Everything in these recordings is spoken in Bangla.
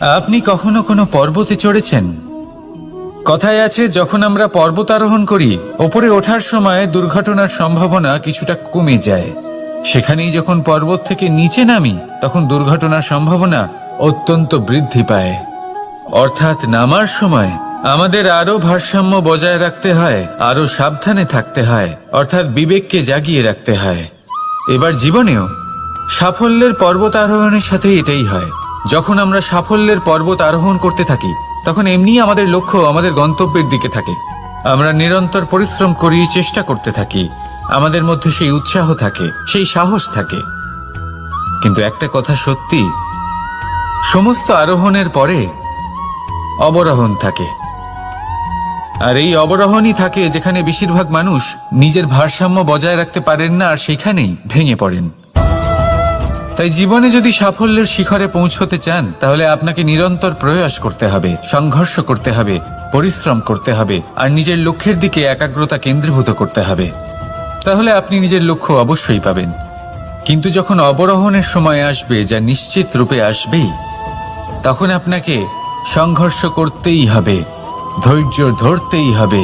আপনি কখনো কোনো পর্বতে চড়েছেন? কথায় আছে, যখন আমরা পর্বত আরোহণ করি, ওপরে ওঠার সময় দুর্ঘটনার সম্ভাবনা কিছুটা কমে যায়। সেখানেই যখন পর্বত থেকে নিচে নামি, তখন দুর্ঘটনার সম্ভাবনা অত্যন্ত বৃদ্ধি পায়। অর্থাৎ নামার সময় আমাদের আরো ভারসাম্য বজায় রাখতে হয়, আরো সাবধানে থাকতে হয়, অর্থাৎ বিবেককে জাগিয়ে রাখতে হয়। এবার জীবনেও সাফল্যের পর্বত আরোহণের সাথে এটাই হয়। যখন আমরা সাফল্যের পর্বত আরোহণ করতে থাকি, তখন এমনি আমাদের লক্ষ্য আমাদের গন্তব্যের দিকে থাকে। আমরা নিরন্তর পরিশ্রম করি, চেষ্টা করতে থাকি, আমাদের মধ্যে সেই উৎসাহ থাকে, সেই সাহস থাকে। কিন্তু একটা কথা সত্যি, সমস্ত আরোহণের পরে অবরোহণ থাকে। আর এই অবরোহণই থাকে যেখানে বেশিরভাগ মানুষ নিজের ভারসাম্য বজায় রাখতে পারেন না, আর সেখানেই ভেঙে পড়েন। তাই জীবনে যদি সাফল্যের শিখরে পৌঁছতে চান, তাহলে আপনাকে নিরন্তর প্রয়াস করতে হবে, সংঘর্ষ করতে হবে, পরিশ্রম করতে হবে, আর নিজের লক্ষ্যের দিকে একাগ্রতা কেন্দ্রীভূত করতে হবে। তাহলে আপনি নিজের লক্ষ্য অবশ্যই পাবেন। কিন্তু যখন অবরোহণের সময় আসবে, যা নিশ্চিত রূপে আসবেই, তখন আপনাকে সংঘর্ষ করতেই হবে, ধৈর্য ধরতেই হবে,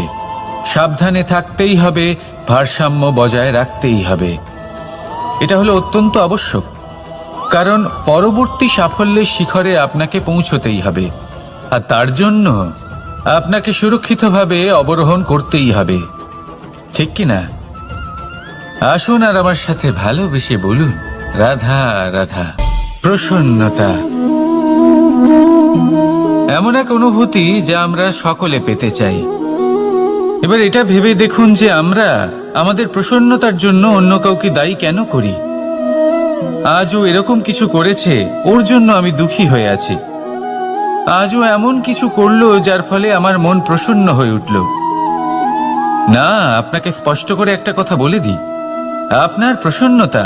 সাবধানে থাকতেই হবে, ভারসাম্য বজায় রাখতেই হবে। এটা হলো অত্যন্ত আবশ্যক, কারণ পরবর্তী সাফল্যের শিখরে আপনাকে পৌঁছতেই হবে, আর তার জন্য আপনাকে সুরক্ষিতভাবে অবরোহণ করতেই হবে। ঠিক কিনা? আসুন আর আমার সাথে ভালোবেসে বলুন, রাধা রাধা। প্রসন্নতা এমন এক অনুভূতি যা আমরা সকলে পেতে চাই। এবার এটা ভেবে দেখুন যে আমরা আমাদের প্রসন্নতার জন্য অন্য কাউকে দায়ী কেন করি। আজও এরকম কিছু করেছে, ওর জন্য আমি দুঃখী হয়ে আছি। আজও এমন কিছু করলো যার ফলে আমার মন প্রসন্ন হয়ে উঠল। না, আপনাকে স্পষ্ট করে একটা কথা বলে দিই, আপনার প্রসন্নতা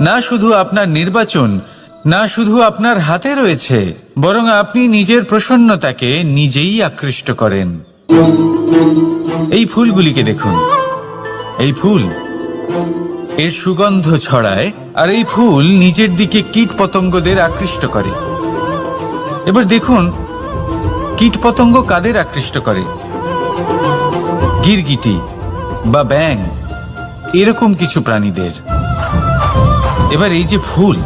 না শুধু আপনার নির্বাচন, না শুধু আপনার হাতে রয়েছে, বরং আপনি নিজের প্রসন্নতাকে নিজেই আকৃষ্ট করেন। এই ফুলগুলিকে দেখুন, এই ফুল এর সুগন্ধ ছড়ায়, আর এই ফুল নিজের দিকে কীট পতঙ্গদের আকৃষ্ট করে। এবার দেখুন, কীট পতঙ্গ কাদের আকৃষ্ট করে? গিরগিটি বা ব্যাঙ, এরকম কিছু প্রাণীদের। এবার এই যে ফুল,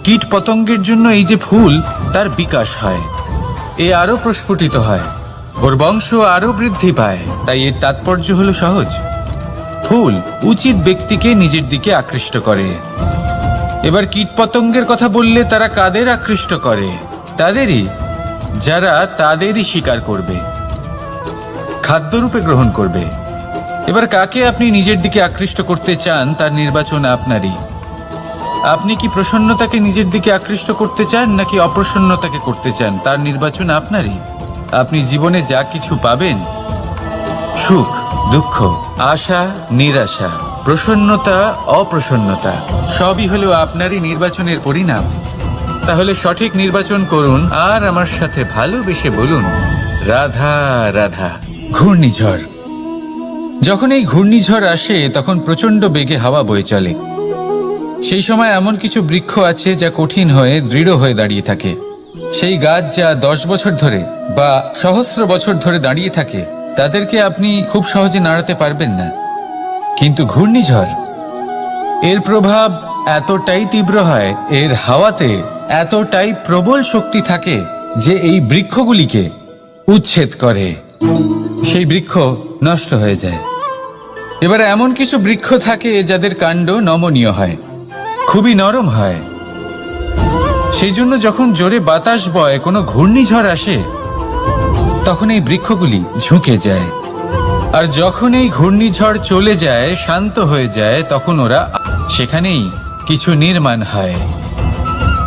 কীট পতঙ্গের জন্য এই যে ফুল, তার বিকাশ হয়, এ আরো প্রস্ফুটিত হয়, ওর বংশ আরো বৃদ্ধি পায়। তাই এর তাৎপর্য হলো সহজ, ফুল উচিত ব্যক্তিকে নিজের দিকে আকৃষ্ট করে। এবার কীট পতঙ্গের কথা বললে তারা কাদের আকৃষ্ট করে? তাদেরই, যারা তাদেরই শিকার করবে, খাদ্যরূপে গ্রহণ করবে। এবার কাকে আপনি নিজের দিকে আকৃষ্ট করতে চান, তার নির্বাচন আপনারই। আপনি কি প্রসন্নতাকে নিজের দিকে আকৃষ্ট করতে চান, নাকি অপ্রসন্নতাকে করতে চান, তার নির্বাচন আপনারই। আপনি জীবনে যা কিছু পাবেন, সুখ দুঃখ, আশা নিরাশা, প্রসন্নতা অপ্রসন্নতা, সবই হলো আপনারই নির্বাচনের পরিণাম। তাহলে সঠিক নির্বাচন করুন, আর আমার সাথে ভালোবেসে বলুন, রাধা রাধা। ঘূর্ণিঝড়, যখন এই ঘূর্ণিঝড় আসে, তখন প্রচন্ড বেগে হাওয়া বয়ে চলে। সেই সময় এমন কিছু বৃক্ষ আছে যা কঠিন হয়ে দৃঢ় হয়ে দাঁড়িয়ে থাকে। সেই গাছ যা 10 বছর ধরে বা সহস্র বছর ধরে দাঁড়িয়ে থাকে, তাদেরকে আপনি খুব সহজে নাড়াতে পারবেন না। কিন্তু ঘূর্ণিঝড়, এর প্রভাব এতটাই তীব্র হয়, এর হাওয়াতে এতটাই প্রবল শক্তি থাকে যে এই বৃক্ষগুলিকে উচ্ছেদ করে, সেই বৃক্ষ নষ্ট হয়ে যায়। এবার এমন কিছু বৃক্ষ থাকে যাদের কাণ্ড নমনীয় হয়, খুবই নরম হয়। সেই জন্য যখন জোরে বাতাস বয়, কোনো ঘূর্ণিঝড় আসে, তখন এই বৃক্ষগুলি ঝুঁকে যায়। আর যখন এই ঘূর্ণিঝড় চলে যায়, শান্ত হয়ে যায়, তখন ওরা সেখানেই কিছু নির্মাণ হয়।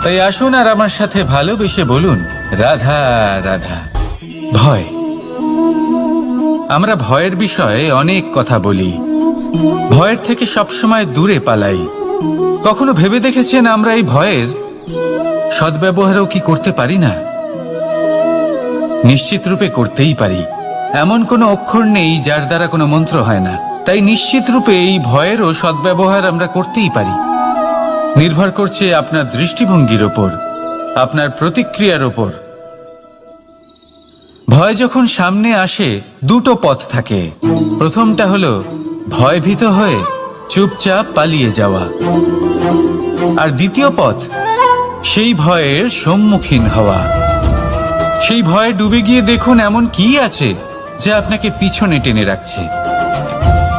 তাই আসুন আর আমার সাথে ভালোবেসে বলুন, রাধা রাধা। ভয়, আমরা ভয়ের বিষয়ে অনেক কথা বলি, ভয়ের থেকে সবসময় দূরে পালাই। কখনো ভেবে দেখেছেন আমরা এই ভয়ের সদ্ব্যবহারও কি করতে পারি না? নিশ্চিত রূপে করতেই পারি। এমন কোনো অক্ষর নেই যার দ্বারা কোনো মন্ত্র হয় না। তাই নিশ্চিত রূপে এই ভয়েরও সদ্ব্যবহার আমরা করতেই পারি। নির্ভর করছে আপনার দৃষ্টিভঙ্গির ওপর, আপনার প্রতিক্রিয়ার ওপর, ভয় যখন সামনে আসে দুটো পথ থাকে। প্রথমটা হলো ভয়ভীত হয়ে চুপচাপ পালিয়ে যাওয়া, আর দ্বিতীয় পথ সেই ভয়ের সম্মুখীন হওয়া। সেই ভয়ে ডুবে গিয়ে দেখুন এমন কি আছে যা আপনাকে পিছনে টেনে রাখছে।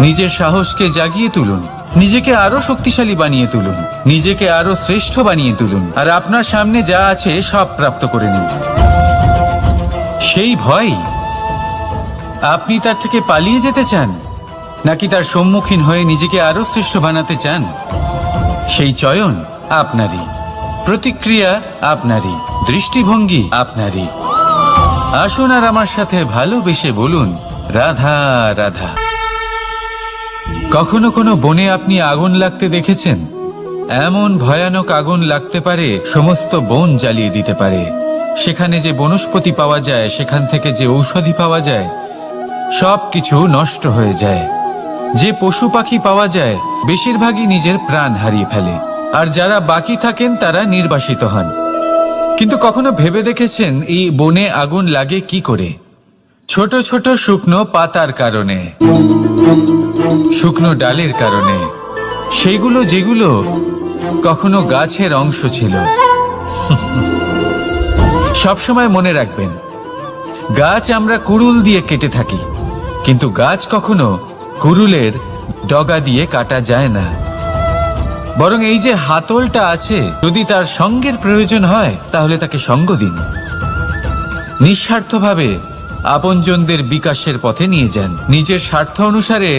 নিজের সাহসকে জাগিয়ে তুলুন, নিজেকে আরো শক্তিশালী বানিয়ে তুলুন, নিজেকে আরো শ্রেষ্ঠ বানিয়ে তুলুন, আর আপনার সামনে যা আছে সব প্রাপ্ত করে নিন। সেই ভয়, আপনি তার থেকে পালিয়ে যেতে চান নাকি তার সম্মুখীন হয়ে নিজেকে আরো শ্রেষ্ঠ বানাতে চান? সেই চয়ন আপনারই, প্রতিক্রিয়া আপনারই, দৃষ্টিভঙ্গি আপনারই। আসুন আর আমার সাথে ভালোবেসে বলুন, রাধা রাধা। কখনো কোনো বনে আপনি আগুন লাগতে দেখেছেন? এমন ভয়ানক আগুন লাগতে পারে সমস্ত বন জ্বালিয়ে দিতে পারে। সেখানে যে বনস্পতি পাওয়া যায়, সেখান থেকে যে ঔষধি পাওয়া যায়, সব কিছু নষ্ট হয়ে যায়। যে পশু পাখি পাওয়া যায় বেশিরভাগই নিজের প্রাণ হারিয়ে ফেলে, আর যারা বাকি থাকেন তারা নির্বাসিত হন। কিন্তু কখনো ভেবে দেখেছেন এই বনে আগুন লাগে কি করে? ছোট ছোট শুকনো পাতার কারণে, শুকনো ডালের কারণে, সেগুলো যেগুলো কখনো গাছের অংশ ছিল। সবসময় মনে রাখবেন, গাছ আমরা কুড়ুল দিয়ে কেটে থাকি, কিন্তু গাছ কখনো কুড়ুলের ডগা দিয়ে কাটা যায় না। বরং এই যে হাতলটা আছে, যদি তার সঙ্গের প্রয়োজন হয় তাহলে তাকে সঙ্গ দিন। নিঃস্বার্থভাবে আপনজনদের বিকাশের পথে নিয়ে যান। নিজের স্বার্থ অনুসারে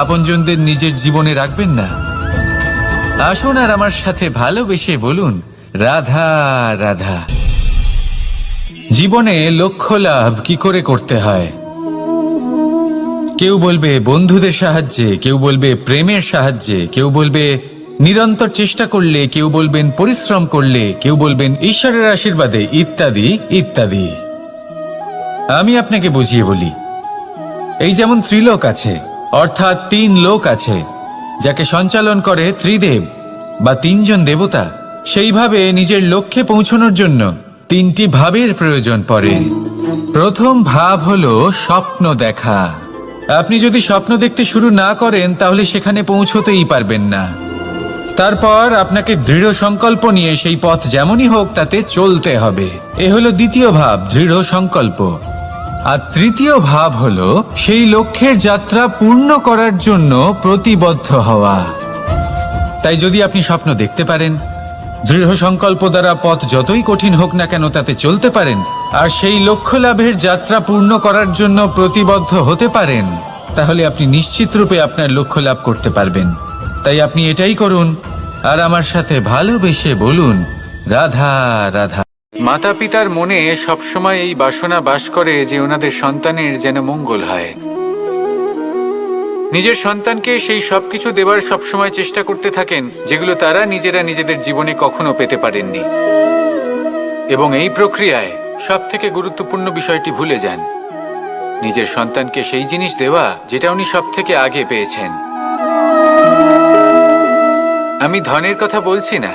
আপনজনদের নিজের জীবনে রাখবেন না। আসুন আর আমার সাথে ভালোবেসে বলুন, রাধা রাধা। জীবনে লক্ষ্য লাভ কি করে করতে হয়? কেউ বলবে বন্ধুদের সাহায্যে, কেউ বলবে প্রেমের সাহায্যে, কেউ বলবে নিরন্তর চেষ্টা করলে, কেউ বলবেন পরিশ্রম করলে, কেউ বলবেন ঈশ্বরের আশীর্বাদে, ইত্যাদি ইত্যাদি। আমি আপনাকে বুঝিয়ে বলি, এই যেমন ত্রিলোক আছে, অর্থাৎ 3 লোক আছে, যাকে সঞ্চালন করে ত্রিদেব বা 3 জন দেবতা। সেইভাবে নিজের লক্ষ্যে পৌঁছানোর জন্য 3টি ভাবের প্রয়োজন পড়ে। প্রথম ভাব হলো স্বপ্ন দেখা। আপনি যদি স্বপ্ন দেখতে শুরু না করেন তাহলে সেখানে পৌঁছতেই পারবেন না। তারপর আপনাকে দৃঢ় সংকল্প নিয়ে সেই পথ যেমনই হোক তাতে চলতে হবে। এ হলো দ্বিতীয় ভাব, দৃঢ় সংকল্প। আর তৃতীয় ভাব হলো সেই লক্ষ্যের যাত্রা পূর্ণ করার জন্য প্রতিবদ্ধ হওয়া। তাই যদি আপনি স্বপ্ন দেখতে পারেন, দৃঢ় সংকল্প দ্বারা পথ যতই কঠিন হোক না কেন তাতে চলতে পারেন, আর সেই লক্ষ্য লাভের যাত্রা পূর্ণ করার জন্য প্রতিবদ্ধ হতে পারেন, তাহলে আপনি নিশ্চিত রূপে আপনার লক্ষ্য লাভ করতে পারবেন। তাই আপনি এটাই করুন আর আমার সাথে ভালোবেসে বলুন, রাধা রাধা। মাতা পিতার মনে সবসময় এই বাসনা বাস করে যে ওনাদের সন্তানের যেন মঙ্গল হয়। নিজের সন্তানকে সেই সবকিছু দেবার সবসময় চেষ্টা করতে থাকেন যেগুলো তারা নিজেরা নিজেদের জীবনে কখনো পেতে পারেননি। এবং এই প্রক্রিয়ায় সব থেকে গুরুত্বপূর্ণ বিষয়টি ভুলে যান, নিজের সন্তানকে সেই জিনিস দেওয়া যেটা উনি সব থেকে আগে পেয়েছেন। আমি ধনের কথা বলছি না,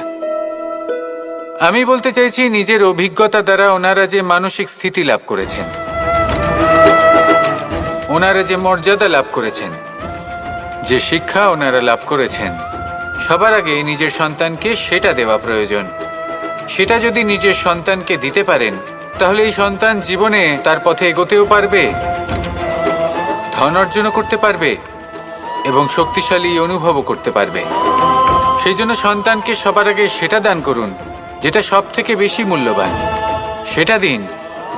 আমি বলতে চাইছি নিজের অভিজ্ঞতা দ্বারা ওনারা যে মানসিক স্থিতি লাভ করেছেন, ওনারা যে মর্যাদা লাভ করেছেন, যে শিক্ষা ওনারা লাভ করেছেন, সবার আগে নিজের সন্তানকে সেটা দেওয়া প্রয়োজন। সেটা যদি নিজের সন্তানকে দিতে পারেন তাহলে এই সন্তান জীবনে তার পথে এগোতেও পারবে, ধন অর্জনও করতে পারবে এবং শক্তিশালী অনুভবও করতে পারবে। সেই জন্য সন্তানকে সবার আগে সেটা দান করুন যেটা সব থেকে বেশি মূল্যবান। সেটা দিন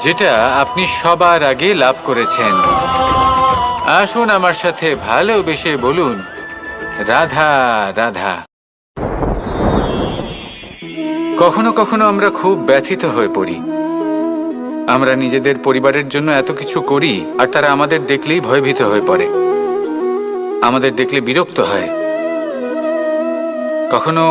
যেটা আপনি সবার আগে লাভ করেছেন। আসুন আমার সাথে ভালোবেসে বলুন, রাধা রাধা। কখনো কখনো আমরা খুব ব্যথিত হয়ে পড়ি। আমরা নিজেদের পরিবারের জন্য এত কিছু করি আর তারা আমাদের দেখলেই ভয়ভীত হয়ে পড়ে, আমাদের দেখলে বিরক্ত হয়। কখনো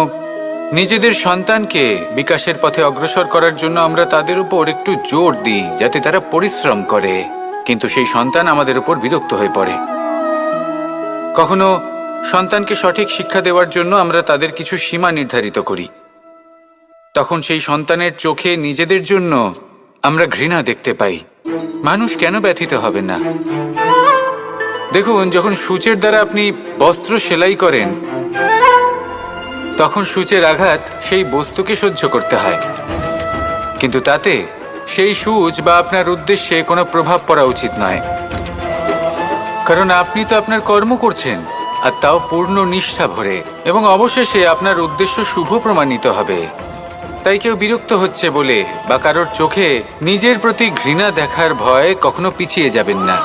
নিজেদের সন্তানকে বিকাশের পথে অগ্রসর করার জন্য আমরা তাদের উপর একটু জোর দিই যাতে তারা পরিশ্রম করে, কিন্তু সেই সন্তান আমাদের উপর বিরক্ত হয়ে পড়ে। কখনো সন্তানকে সঠিক শিক্ষা দেওয়ার জন্য আমরা তাদের কিছু সীমা নির্ধারিত করি, তখন সেই সন্তানের চোখে নিজেদের জন্য আমরা ঘৃণা দেখতে পাই। মানুষ কেন ব্যথিত হবে না? দেখুন, যখন সূচের দ্বারা আপনি বস্ত্র সেলাই করেন, তখন সূচের আঘাত সেই বস্তুকে সহ্য করতে হয়, কিন্তু তাতে সেই সূচ বা আপনার উদ্দেশ্যে কোনো প্রভাব পড়া উচিত নয়, কারণ আপনি তো আপনার কর্ম করছেন, আর তাও পূর্ণ নিষ্ঠা ভরে, এবং অবশেষে আপনার উদ্দেশ্য শুভ প্রমাণিত হবে। তাই কেউ বিরক্ত হচ্ছে বলে বা কারোর চোখে নিজের প্রতি ঘৃণা দেখার ভয় কখনো পিছিয়ে যাবেন না।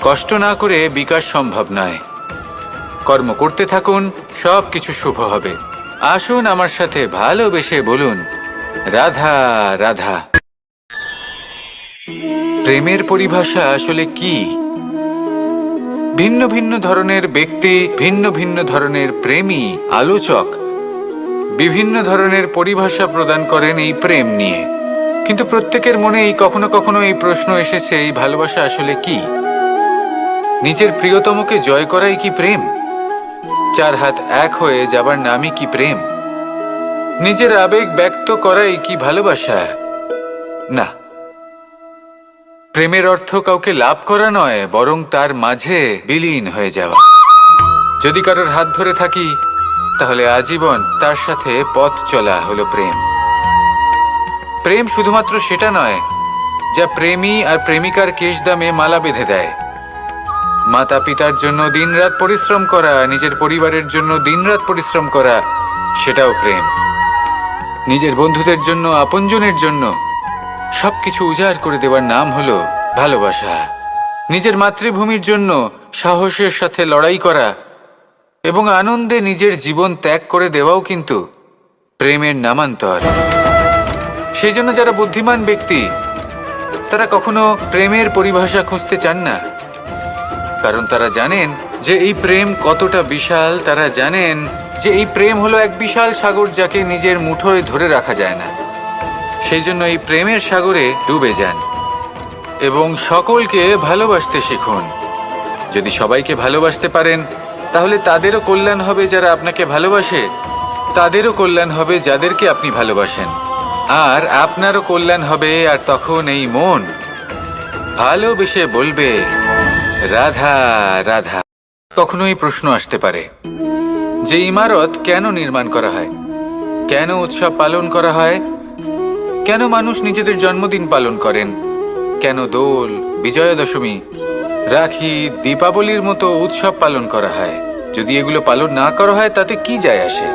কষ্ট না করে বিকাশ সম্ভব নয়। কর্ম করতে থাকুন, সব কিছু শুভ হবে। আসুন আমার সাথে ভালোবেসে বলুন, রাধা রাধা। প্রেমের পরিভাষা আসলে কি? ভিন্ন ভিন্ন ধরনের ব্যক্তি, ভিন্ন ভিন্ন ধরনের প্রেমী, আলোচক বিভিন্ন ধরনের পরিভাষা প্রদান করেন এই প্রেম নিয়ে। কিন্তু প্রত্যেকের মনেই কখনো কখনো এই প্রশ্ন এসেছে, এই ভালোবাসা আসলে কি? নিজের প্রিয়তমকে জয় করাই কি প্রেম? চার হাত এক হয়ে যাবার নামই কি প্রেম? নিজের আবেগ ব্যক্ত করাই কি ভালোবাসা? না, প্রেমের অর্থ কাউকে লাভ করা নয়, বরং তার মাঝে বিলীন হয়ে যাওয়া। যদি কারোর হাত ধরে থাকি, তাহলে আজীবন তার সাথে পথ চলা হলো প্রেম। প্রেম শুধুমাত্র সেটা নয় যা প্রেমী আর প্রেমিকার কেশদামে মালা বেঁধে দেয়। মাতা পিতার জন্য দিনরাত পরিশ্রম করা, নিজের পরিবারের জন্য দিনরাত পরিশ্রম করা, সেটাও প্রেম। নিজের বন্ধুদের জন্য, আপনজনের জন্য সবকিছু উজাড় করে দেওয়ার নাম হলো ভালোবাসা। নিজের মাতৃভূমির জন্য সাহসের সাথে লড়াই করা এবং আনন্দে নিজের জীবন ত্যাগ করে দেওয়াও কিন্তু প্রেমের নামান্তর। সেই জন্য যারা বুদ্ধিমান ব্যক্তি, তারা কখনো প্রেমের পরিভাষা খুঁজতে চান না, কারণ তারা জানেন যে এই প্রেম কতটা বিশাল। তারা জানেন যে এই প্রেম হলো এক বিশাল সাগর, যাকে নিজের মুঠোয় ধরে রাখা যায় না। সেই জন্য এই প্রেমের সাগরে ডুবে যান এবং সকলকে ভালোবাসতে শিখুন। যদি সবাইকে ভালোবাসতে পারেন, তাহলে তাদেরও কল্যাণ হবে যারা আপনাকে ভালোবাসে, তাদেরও কল্যাণ হবে যাদেরকে আপনি ভালোবাসেন, আর আপনারও কল্যাণ হবে। আর তখন এই মন ভালোবেসে বলবে, রাধা রাধা। কখনো এই প্রশ্ন আসতে পারে যে ইমারত কেন নির্মাণ করা হয়, কেন উৎসব পালন করা হয়, কেন মানুষ নিজেদের জন্মদিন পালন করেন, কেন দোল, বিজয়া দশমী, রাখি, দীপাবলির মতো উৎসব পালন করা হয়? যদি এগুলো পালন না করা হয়, তাতে কি যায় আসে?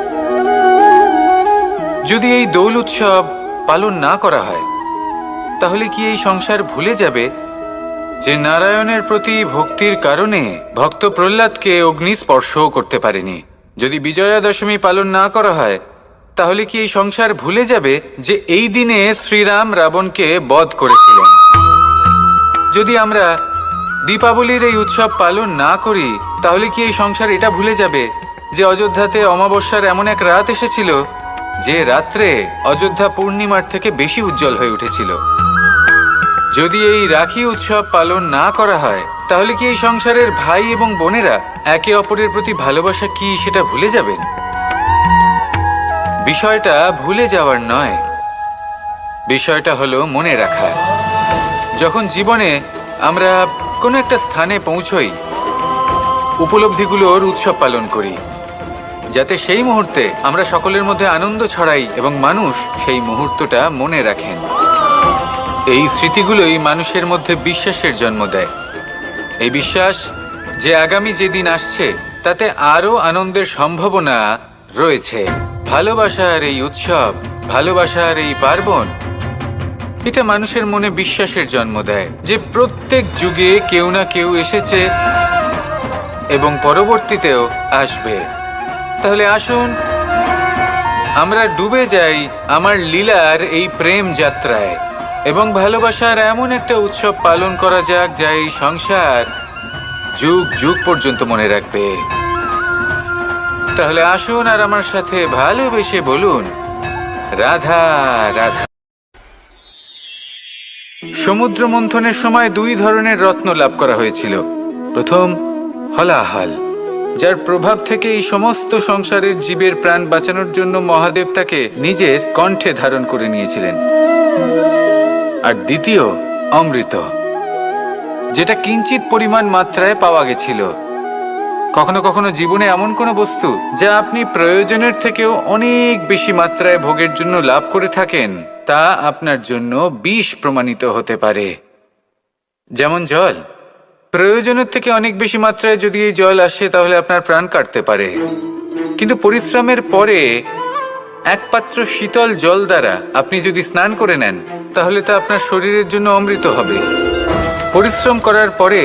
যদি এই দোল উৎসব পালন না করা হয়, তাহলে কি এই সংসার ভুলে যাবে যে নারায়ণের প্রতি ভক্তির কারণে ভক্ত প্রহ্লাদকে অগ্নি স্পর্শও করতে পারেনি? যদি বিজয়া দশমী পালন না করা হয়, তাহলে কি এই সংসার ভুলে যাবে যে এই দিনে শ্রীরাম রাবণকে বধ করেছিলেন? যদি আমরা দীপাবলির এই উৎসব পালন না করি, তাহলে কি এই সংসার এটা ভুলে যাবে যে অযোধ্যাতে অমাবস্যার এমন এক রাত এসেছিল যে রাত্রে অযোধ্যা পূর্ণিমার থেকে বেশি উজ্জ্বল হয়ে উঠেছিল? যদি এই রাখি উৎসব পালন না করা হয়, তাহলে কি এই সংসারের ভাই এবং বোনেরা একে অপরের প্রতি ভালোবাসা কি সেটা ভুলে যাবেন? বিষয়টা ভুলে যাওয়ার নয়, বিষয়টা হলো মনে রাখার। যখন জীবনে আমরা কোনো একটা স্থানে পৌঁছই, উপলব্ধিগুলোর উৎসব পালন করি, যাতে সেই মুহূর্তে আমরা সকলের মধ্যে আনন্দ ছড়াই এবং মানুষ সেই মুহূর্তটা মনে রাখেন। এই স্মৃতিগুলোই মানুষের মধ্যে বিশ্বাসের জন্ম দেয়। এই বিশ্বাস যে আগামী যেদিন আসছে তাতে আরও আনন্দের সম্ভাবনা রয়েছে। ভালোবাসার এই উৎসব, ভালোবাসার এই পার্বণ, এটা মানুষের মনে বিশ্বাসের জন্ম দেয় যে প্রত্যেক যুগে কেউ না কেউ এসেছে এবং পরবর্তীতেও আসবে। তাহলে আসুন আমরা ডুবে যাই আমার লীলার এই প্রেম যাত্রায় এবং ভালোবাসার এমন একটা উৎসব পালন করা যাক যা এই সংসার যুগ যুগ পর্যন্ত মনে রাখবে। তাহলে আসুন আর আমার সাথে ভালোবেসে বলুন, রাধা রাধা। সমুদ্র মন্থনের সময় দুই ধরনের রত্ন লাভ করা হয়েছিল। প্রথম হলাহল, যার প্রভাব থেকে এই সমস্ত সংসারের জীবের প্রাণ বাঁচানোর জন্য মহাদেব তাকে নিজের কণ্ঠে ধারণ করে নিয়েছিলেন। আর দ্বিতীয় অমৃত, যেটা কিঞ্চিত পরিমাণ মাত্রায় পাওয়া গেছিল। কখনো কখনো জীবনে এমন কোনো বস্তু যা আপনি প্রয়োজনের থেকেও অনেক বেশি মাত্রায় ভোগের জন্য লাভ করে থাকেন, তা আপনার জন্য বিষ প্রমাণিত হতে পারে। যেমন জল, প্রয়োজনের থেকে অনেক বেশি মাত্রায় যদি এই জল আসে তাহলে আপনার প্রাণ কাটতে পারে, কিন্তু পরিশ্রমের পরে এক পাত্র শীতল জল দ্বারা আপনি যদি স্নান করে নেন তাহলে তা আপনার শরীরের জন্য অমৃত হবে। পরিশ্রম করার পরে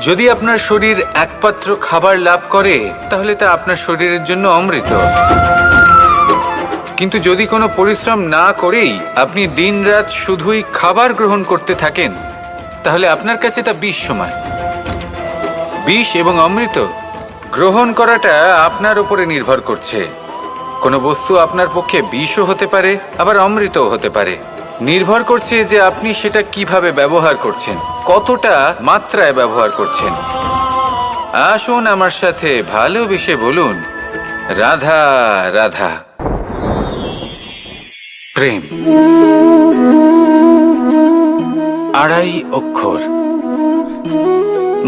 যদি আপনার শরীর এক পাত্র খাবার লাভ করে তাহলে তা আপনার শরীরের জন্য অমৃত। কিন্তু যদি কোনো পরিশ্রম না করেই আপনি দিনরাত শুধুই খাবার গ্রহণ করতে থাকেন তাহলে আপনার কাছে তা বিষ সমান। বিষ এবং অমৃত গ্রহণ করাটা আপনার উপরে নির্ভর করছে। কোনো বস্তু আপনার পক্ষে বিষও হতে পারে, আবার অমৃতও হতে পারে। নির্ভর করছে যে আপনি সেটা কিভাবে ব্যবহার করছেন, কতটা মাত্রায় ব্যবহার করছেন। আসুন আমার সাথে ভালোবেসে বলুন, রাধা রাধা। প্রেম 2.5 অক্ষর,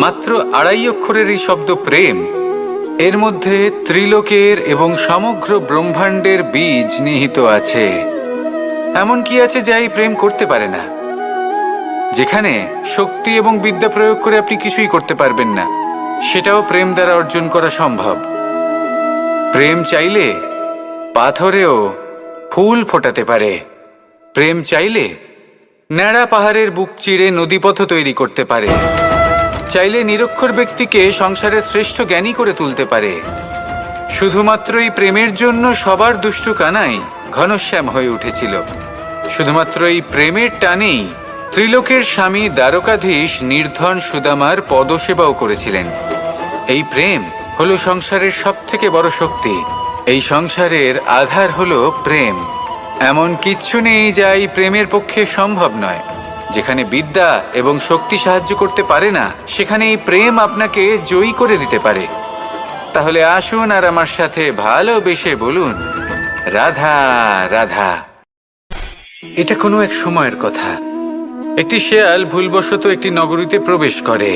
মাত্র 2.5 অক্ষরের এই শব্দ প্রেম, এর মধ্যে ত্রিলোকের এবং সমগ্র ব্রহ্মাণ্ডের বীজ নিহিত আছে। এমন কি আছে যা এই প্রেম করতে পারে না? যেখানে শক্তি এবং বিদ্যা প্রয়োগ করে আপনি কিছুই করতে পারবেন না, সেটাও প্রেম দ্বারা অর্জন করা সম্ভব। প্রেম চাইলে পাথরেও ফুল ফোটাতে পারে। প্রেম চাইলে ন্যাড়া পাহাড়ের বুক চিরে নদীপথ তৈরি করতে পারে। চাইলে নিরক্ষর ব্যক্তিকে সংসারের শ্রেষ্ঠ জ্ঞানী করে তুলতে পারে। শুধুমাত্র এই প্রেমের জন্য সবার দুষ্টু কানাই ঘনশ্যাম হয়ে উঠেছিল। শুধুমাত্র এই প্রেমের টানেই ত্রিলোকের স্বামী দ্বারকাধীশ নির্ধন সুদামার পদসেবাও করেছিলেন। এই প্রেম হলো সংসারের সবথেকে বড় শক্তি। এই সংসারের আধার হলো প্রেম। এমন কিচ্ছু নেই যা এই প্রেমের পক্ষে সম্ভব নয়। যেখানে বিদ্যা এবং শক্তি সাহায্য করতে পারে না, সেখানে এই প্রেম আপনাকে জয়ী করে দিতে পারে। তাহলে আসুন আর আমার সাথে ভালোবেসে বলুন, রাধা রাধা। এটা কোনো এক সময়ের কথা। একটি শেয়াল ভুলবশত একটি নগরীতে প্রবেশ করে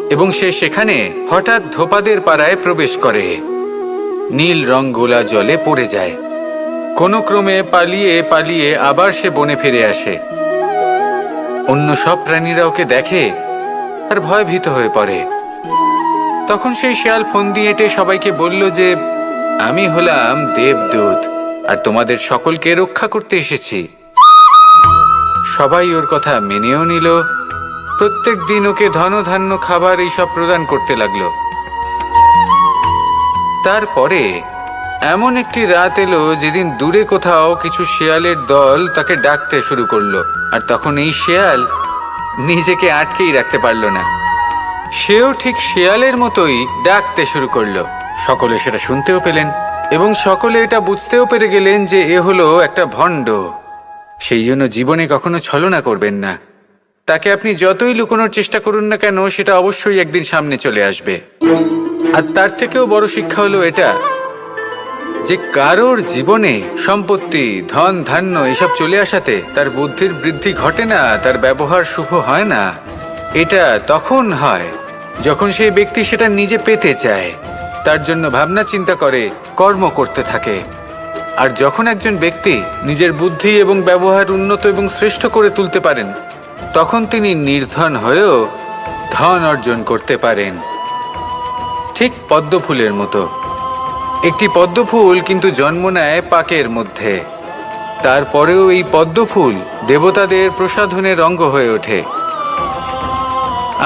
এবং সে সেখানে হঠাৎ ধোপাদের পাড়ায় প্রবেশ করে। নীল রঙগোলা জলে পড়ে যায়। কোনো ক্রমে পালিয়ে পালিয়ে আবার সে বনে ফিরে আসে। অন্য সব প্রাণীরা ওকে দেখে আর ভয়ভীত হয়ে পড়ে। তখন সেই শেয়াল ফন্দি এঁটে সবাইকে বলল যে, আমি হলাম দেবদূত আর তোমাদের সকলকে রক্ষা করতে এসেছি। সবাই ওর কথা মেনেও নিল। প্রত্যেক দিন ওকে ধনধান্য খাবার এইসব প্রদান করতে লাগলো। তারপরে এমন একটি রাত এলো যেদিন দূরে কোথাও কিছু শেয়ালের দল তাকে ডাকতে শুরু করলো। আর তখন এই শেয়াল নিজেকে আটকেই রাখতে পারল না। সেও ঠিক শেয়ালের মতোই ডাকতে শুরু করলো। সকলে সেটা শুনতেও পেলেন এবং সকলে এটা বুঝতেও পেরে গেলেন যে এ হলো একটা ভণ্ড। সেই জন্য জীবনে কখনো ছলনা করবেন না। তাকে আপনি যতই লুকোনোর চেষ্টা করুন না কেন, সেটা অবশ্যই একদিন সামনে চলে আসবে। আর তার থেকেও বড় শিক্ষা হলো এটা যে কারোর জীবনে সম্পত্তি, ধন ধান্য এসব চলে আসাতে তার বুদ্ধির বৃদ্ধি ঘটে না, তার ব্যবহার শুভ হয় না। এটা তখন হয় যখন সেই ব্যক্তি সেটা নিজে পেতে চায়, তার জন্য ভাবনা চিন্তা করে, কর্ম করতে থাকে। আর যখন একজন ব্যক্তি নিজের বুদ্ধি এবং ব্যবহার উন্নত এবং শ্রেষ্ঠ করে তুলতে পারেন, তখন তিনি নির্ধন হয়েও ধন অর্জন করতে পারেন। ঠিক পদ্মফুলের মতো। একটি পদ্মফুল কিন্তু জন্ম নেয় পাকের মধ্যে। তারপরেও এই পদ্মফুল দেবতাদের প্রসাধনের অঙ্গ হয়ে ওঠে।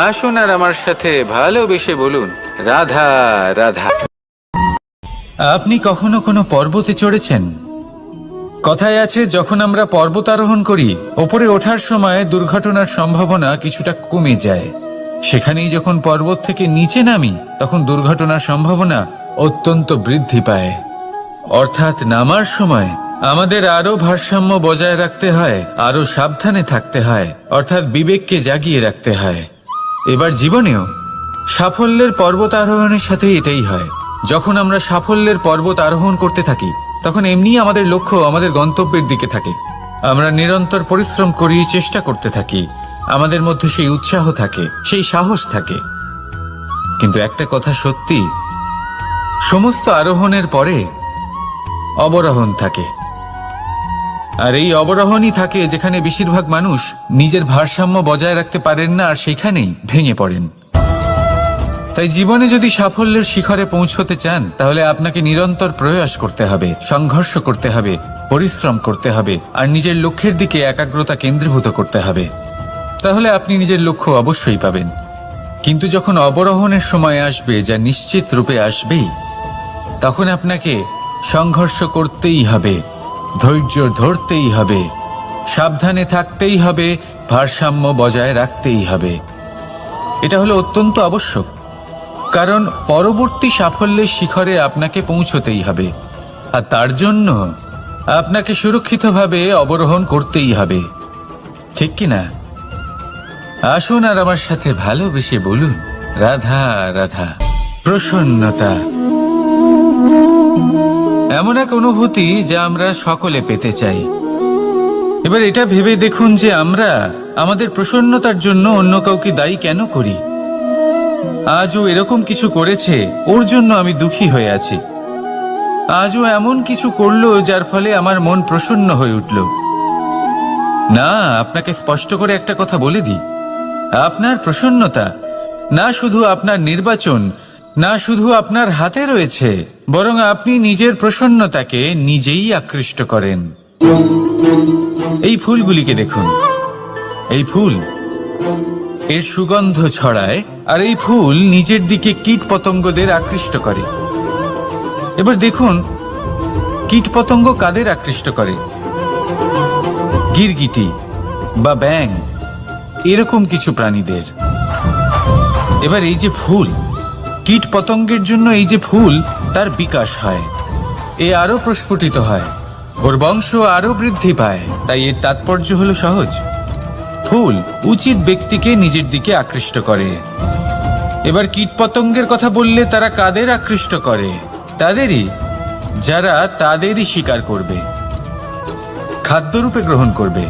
আসুন আর আমার সাথে ভালোবেসে বলুন, রাধা রাধা। আপনি কখনো কোনো পর্বতে চড়েছেন? কথায় আছে, যখন আমরা পর্বত আরোহণ করি, ওপরে ওঠার সময় দুর্ঘটনার সম্ভাবনা কিছুটা কমে যায়। সেখানেই যখন পর্বত থেকে নিচে নামি, তখন দুর্ঘটনার সম্ভাবনা অত্যন্ত বৃদ্ধি পায়। অর্থাৎ নামার সময় আমাদের আরো ভারসাম্য বজায় রাখতে হয়, আরো সাবধানে থাকতে হয়, অর্থাৎ বিবেককে জাগিয়ে রাখতে হয়। এবার জীবনেও সাফল্যের পর্বত আরোহণের সাথে এটাই হয়। যখন আমরা সাফল্যের পর্বত আরোহণ করতে থাকি, তখন এমনি আমাদের লক্ষ্য আমাদের গন্তব্যের দিকে থাকে। আমরা নিরন্তর পরিশ্রম করি, চেষ্টা করতে থাকি, আমাদের মধ্যে সেই উৎসাহ থাকে, সেই সাহস থাকে। কিন্তু একটা কথা সত্যি, সমস্ত আরোহণের পরে অবরোহণ থাকে। আর এই অবরোহণই থাকে যেখানে বেশিরভাগ মানুষ নিজের ভারসাম্য বজায় রাখতে পারেন না, আর সেখানেই ভেঙে পড়েন। তাই জীবনে যদি সাফল্যের শিখরে পৌঁছতে চান, তাহলে আপনাকে নিরন্তর প্রয়াস করতে হবে, সংঘর্ষ করতে হবে, পরিশ্রম করতে হবে, আর নিজের লক্ষ্যের দিকে একাগ্রতা কেন্দ্রীভূত করতে হবে। তাহলে আপনি নিজের লক্ষ্য অবশ্যই পাবেন। কিন্তু যখন অবরোহণের সময় আসবে, যা নিশ্চিত রূপে আসবেই, তখন আপনাকে সংঘর্ষ করতেই হবে, ধৈর্য ধরতেই হবে, সাবধানে থাকতেই হবে, ভারসাম্য বজায় রাখতেই হবে। এটা হলো অত্যন্ত আবশ্যক, কারণ পরবর্তী সাফল্যের শিখরে আপনাকে পৌঁছতেই হবে, আর তার জন্য আপনাকে সুরক্ষিতভাবে অবরোহণ করতেই হবে। ঠিক কিনা? আসুন আর আমার সাথে ভালোবেসে বলুন, রাধা রাধা। প্রসন্নতা এমন এক অনুভূতি যা আমরা সকলে পেতে চাই। এবার এটা ভেবে দেখুন যে আমরা আমাদের প্রসন্নতার জন্য অন্য কাউকে দায়ী কেন করি। আজও এরকম কিছু করেছে, ওর জন্য আমি দুঃখী হয়ে আছি। আজও এমন কিছু করলো যার ফলে আমার মন প্রসন্ন হয়ে উঠল। না, আপনাকে স্পষ্ট করে একটা কথা বলে দিই, আপনার প্রসন্নতা না শুধু আপনার নির্বাচন, না শুধু আপনার হাতে রয়েছে, বরং আপনি নিজের প্রসন্নতাকে নিজেই আকৃষ্ট করেন। এই ফুলগুলিকে দেখুন, এই ফুল এর সুগন্ধ ছড়ায়, আর এই ফুল নিজের দিকে কীট পতঙ্গদের আকৃষ্ট করে। এবার দেখুন, কীট পতঙ্গ কাদের আকৃষ্ট করে? গিরগিটি বা ব্যাঙ, এরকম কিছু প্রাণীদের। এবার এই যে ফুল, কীট পতঙ্গের জন্য এই যে ফুল, তার বিকাশ হয়, এ আরো প্রস্ফুটিত হয়, ওর বংশ আরো বৃদ্ধি পায়। তাই এর তাৎপর্য হলো সহজ, ফুল উচিত ব্যক্তিকে নিজের দিকে আকৃষ্ট করে। এবার কীট পতঙ্গের কথা বললে তারা কাদের আকৃষ্ট করে? তাদেরই, যারা তাদেরই শিকার করবে, খাদ্যরূপে গ্রহণ করবে।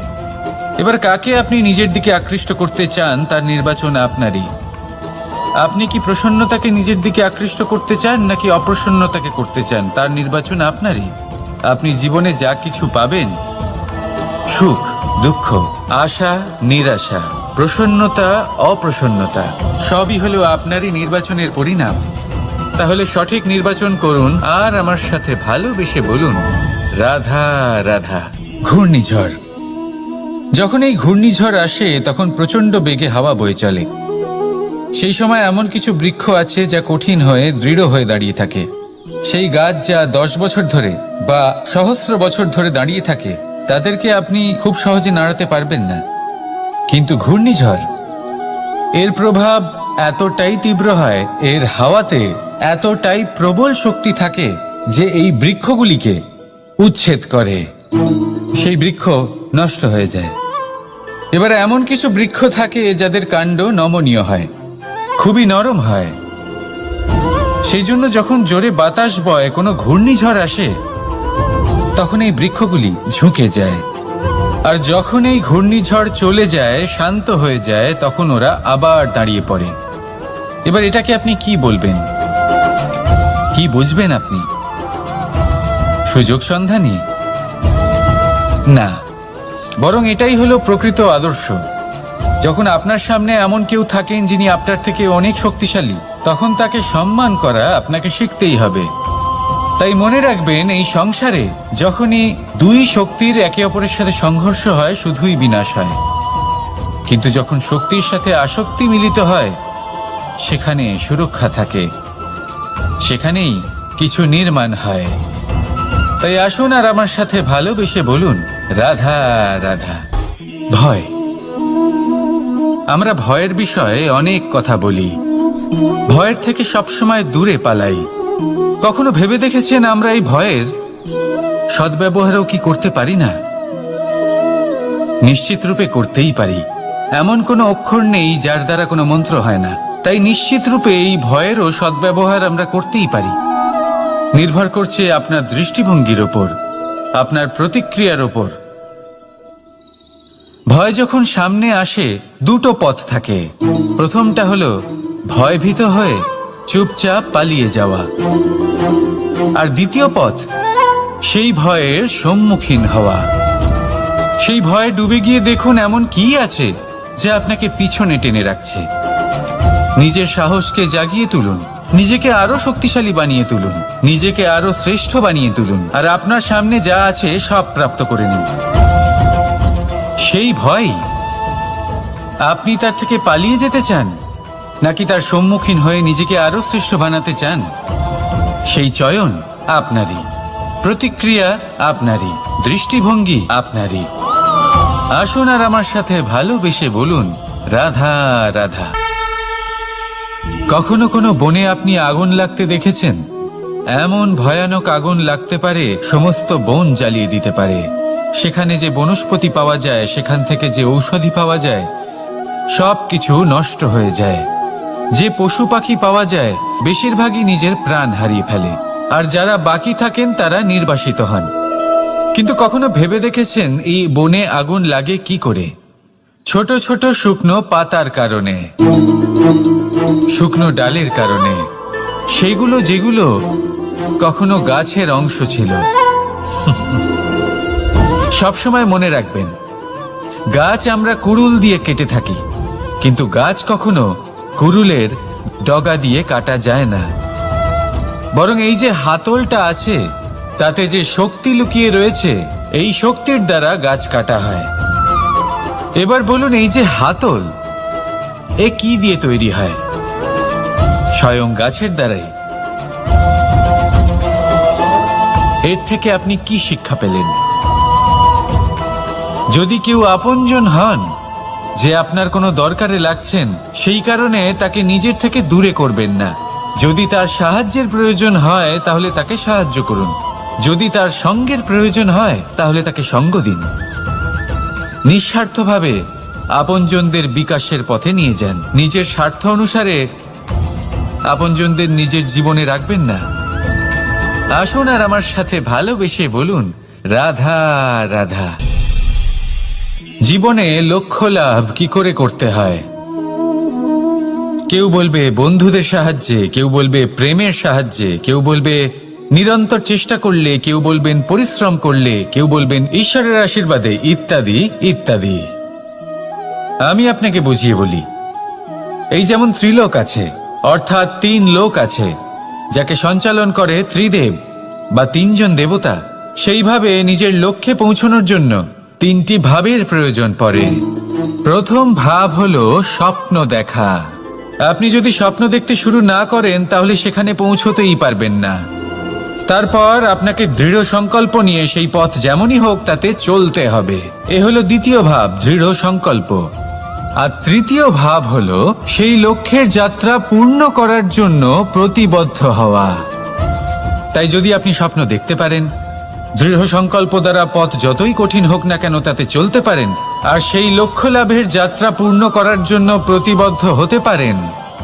এবার কাকে আপনি নিজের দিকে আকৃষ্ট করতে চান, তার নির্বাচন আপনারই। আপনি কি প্রসন্নতাকে নিজের দিকে আকৃষ্ট করতে চান, নাকি অপ্রসন্নতাকে করতে চান, তার নির্বাচন আপনারই। আপনি জীবনে যা কিছু পাবেন, সুখ দুঃখ, আশা নিরাশা, প্রসন্নতা অপ্রসন্নতা, সবই হলো আপনারই নির্বাচনের পরিণাম। তাহলে সঠিক নির্বাচন করুন, আর আমার সাথে ভালোবেসে বলুন, রাধা রাধা। ঘূর্ণিঝড়, যখন এই ঘূর্ণিঝড় আসে তখন প্রচন্ড বেগে হাওয়া বয়ে চলে। সেই সময় এমন কিছু বৃক্ষ আছে যা কঠিন হয়ে দৃঢ় হয়ে দাঁড়িয়ে থাকে। সেই গাছ যা 10 বছর ধরে বা সহস্র বছর ধরে দাঁড়িয়ে থাকে, তাদেরকে আপনি খুব সহজে নাড়াতে পারবেন না। কিন্তু ঘূর্ণিঝড়, এর প্রভাব এতটাই তীব্র হয়, এর হাওয়াতে এতটাই প্রবল শক্তি থাকে যে এই বৃক্ষগুলিকে উচ্ছেদ করে, সেই বৃক্ষ নষ্ট হয়ে যায়। এবার এমন কিছু বৃক্ষ থাকে যাদের কাণ্ড নমনীয় হয়, খুবই নরম হয়। সেই জন্য যখন জোরে বাতাস বয়, কোনো ঘূর্ণিঝড় আসে, তখন এই বৃক্ষগুলি ঝুঁকে যায়। আর যখন এই ঘূর্ণিঝড় চলে যায়, শান্ত হয়ে যায়, তখন ওরা আবার দাঁড়িয়ে পড়ে। এবার এটাকে আপনি কি বলবেন, কি বুঝবেন আপনি? সুযোগ সন্ধানী? না, বরং এটাই হলো প্রকৃত আদর্শ। যখন আপনার সামনে এমন কেউ থাকেন যিনি আপনার থেকে অনেক শক্তিশালী, তখন তাকে সম্মান করা আপনাকে শিখতেই হবে। তাই মনে রাখবেন, এই সংসারে যখনই দুই শক্তির একে অপরের সাথে সংঘর্ষ হয়, শুধুই বিনাশ হয়। কিন্তু যখন শক্তির সাথে আসক্তি মিলিত হয়, সেখানে সুরক্ষা থাকে, সেখানেই কিছু নির্মাণ হয়। তাই আসুন আর আমার সাথে ভালোবেসে বলুন, রাধা রাধা। ভয়, আমরা ভয়ের বিষয়ে অনেক কথা বলি, ভয়ের থেকে সবসময় দূরে পালাই। কখনো ভেবে দেখেছেন আমরা এই ভয়ের সদ্ব্যবহারও কি করতে পারি না? নিশ্চিত রূপে করতেই পারি। এমন কোনো অক্ষর নেই যার দ্বারা কোনো মন্ত্র হয় না। তাই নিশ্চিত রূপে এই ভয়েরও সদ্ব্যবহার আমরা করতেই পারি। নির্ভর করছে আপনার দৃষ্টিভঙ্গির ওপর, আপনার প্রতিক্রিয়ার ওপর। ভয় যখন সামনে আসে দুটো পথ থাকে। প্রথমটা হলো ভয়ভীত হয়ে চুপচাপ পালিয়ে যাওয়া, আর দ্বিতীয় পথ সেই ভয়ের সম্মুখীন হওয়া। সেই ভয়ে ডুবে গিয়ে দেখুন এমন কি আছে যা আপনাকে পিছনে টেনে রাখছে। নিজের সাহসকে জাগিয়ে তুলুন, নিজেকে আরো শক্তিশালী বানিয়ে তুলুন, নিজেকে আরো শ্রেষ্ঠ বানিয়ে তুলুন, আর আপনার সামনে যা আছে সব প্রাপ্ত করে নিন। সেই ভয়, আপনি তার থেকে পালিয়ে যেতে চান নাকি তার সম্মুখীন হয়ে নিজেকে আরো শ্রেষ্ঠ বানাতে চান? সেই চয়ন আপনারই, প্রতিক্রিয়া আপনারই, দৃষ্টিভঙ্গি আপনারই। আসুন আর আমার সাথে ভালোবেসে বলুন, রাধা রাধা। কখনো কোনো বনে আপনি আগুন লাগতে দেখেছেন? এমন ভয়ানক আগুন লাগতে পারে সমস্ত বন জ্বালিয়ে দিতে পারে। সেখানে যে বনস্পতি পাওয়া যায়, সেখান থেকে যে ঔষধি পাওয়া যায়, সব কিছু নষ্ট হয়ে যায়। যে পশু পাখি পাওয়া যায় বেশিরভাগই নিজের প্রাণ হারিয়ে ফেলে, আর যারা বাকি থাকেন তারা নির্বাসিত হন। কিন্তু কখনো ভেবে দেখেছেন এই বনে আগুন লাগে কি করে? ছোট ছোট শুকনো পাতার কারণে, শুকনো ডালের কারণে, সেগুলো যেগুলো কখনো গাছের অংশ ছিল। সবসময় মনে রাখবেন, গাছ আমরা কুড়ুল দিয়ে কেটে থাকি, কিন্তু গাছ কখনো কুড়ুলের ডগা দিয়ে কাটা যায় না। বরং এই যে হাতলটা আছে, তাতে যে শক্তি লুকিয়ে রয়েছে, এই শক্তির দ্বারা গাছ কাটা হয়। এবার বলুন, এই যে হাতল, এ কি দিয়ে তৈরি হয়? স্বয়ং গাছের দ্বারাই। এর থেকে আপনি কি শিক্ষা পেলেন? যদি কেউ আপনজন হন, যে আপনার কোনো দরকারে লাগছেন, সেই কারণে তাকে নিজের থেকে দূরে করবেন না। যদি তার সাহায্যের প্রয়োজন হয় তাহলে তাকে সাহায্য করুন, যদি তার সঙ্গের প্রয়োজন হয় তাহলে তাকে সঙ্গ দিন। নিঃস্বার্থভাবে আপনজনদের বিকাশের পথে নিয়ে যান। নিজের স্বার্থ অনুসারে আপনজনদের নিজের জীবনে রাখবেন না। আসুন আর আমার সাথে ভালোবেসে বলুন, রাধা রাধা। জীবনে লক্ষ্য লাভ কি করে করতে হয়? কেউ বলবে বন্ধুদের সাহায্যে, কেউ বলবে প্রেমের সাহায্যে, কেউ বলবে নিরন্তর চেষ্টা করলে, কেউ বলবেন পরিশ্রম করলে, কেউ বলবেন ঈশ্বরের আশীর্বাদে, ইত্যাদি ইত্যাদি। আমি আপনাকে বুঝিয়ে বলি, এই যেমন ত্রিলোক আছে, অর্থাৎ 3 লোক আছে, যাকে সঞ্চালন করে ত্রিদেব বা 3 জন দেবতা। সেইভাবে নিজের লক্ষ্যে পৌঁছানোর জন্য 3টি ভাবের প্রয়োজন পড়ে। প্রথম ভাব হলো স্বপ্ন দেখা। আপনি যদি স্বপ্ন দেখতে শুরু না করেন তাহলে সেখানে পৌঁছতেই পারবেন না। তারপর আপনাকে দৃঢ় সংকল্প নিয়ে সেই পথ যেমনই হোক তাতে চলতে হবে। এ হলো দ্বিতীয় ভাব, দৃঢ় সংকল্প। আর তৃতীয় ভাব হলো সেই লক্ষ্যের যাত্রা পূর্ণ করার জন্য প্রতিবদ্ধ হওয়া। তাই যদি আপনি স্বপ্ন দেখতে পারেন, দৃঢ় সংকল্প দ্বারা পথ যতই কঠিন হোক না কেন তাতে চলতে পারেন, আর সেই লক্ষ্য লাভের যাত্রা পূর্ণ করার জন্য প্রতিবদ্ধ হতে পারেন,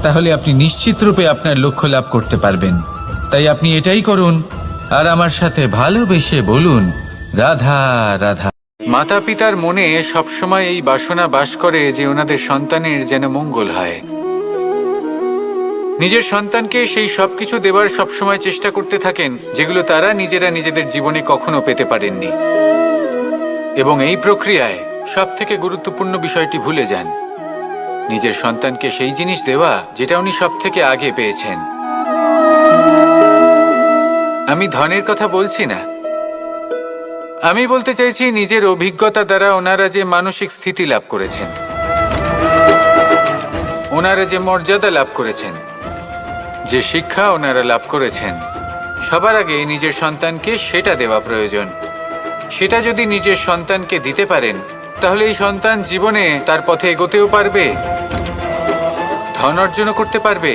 তাহলে আপনি নিশ্চিত রূপে আপনার লক্ষ্য লাভ করতে পারবেন। তাই আপনি এটাই করুন, আর আমার সাথে ভালোবেসে বলুন, রাধা রাধা। মাতা পিতার মনে সবসময় এই বাসনা বাস করে যে ওনাদের সন্তানের যেন মঙ্গল হয়। নিজের সন্তানকে সেই সবকিছু দেবার সবসময় চেষ্টা করতে থাকেন যেগুলো তারা নিজেরা নিজেদের জীবনে কখনো পেতে পারেননি। এবং এই প্রক্রিয়ায় সব থেকে গুরুত্বপূর্ণ বিষয়টি ভুলে যান, নিজের সন্তানকে সেই জিনিস দেওয়া যেটা উনি সব থেকে আগে পেয়েছেন। আমি ধনের কথা বলছি না, আমি বলতে চাইছি নিজের অভিজ্ঞতা দ্বারা ওনারা যে মানসিক স্থিতি লাভ করেছেন, ওনারা যে মর্যাদা লাভ করেছেন, যে শিক্ষা ওনারা লাভ করেছেন, সবার আগে নিজের সন্তানকে সেটা দেওয়া প্রয়োজন। সেটা যদি নিজের সন্তানকে দিতে পারেন তাহলে এই সন্তান জীবনে তার পথে এগোতেও পারবে, ধন অর্জন করতে পারবে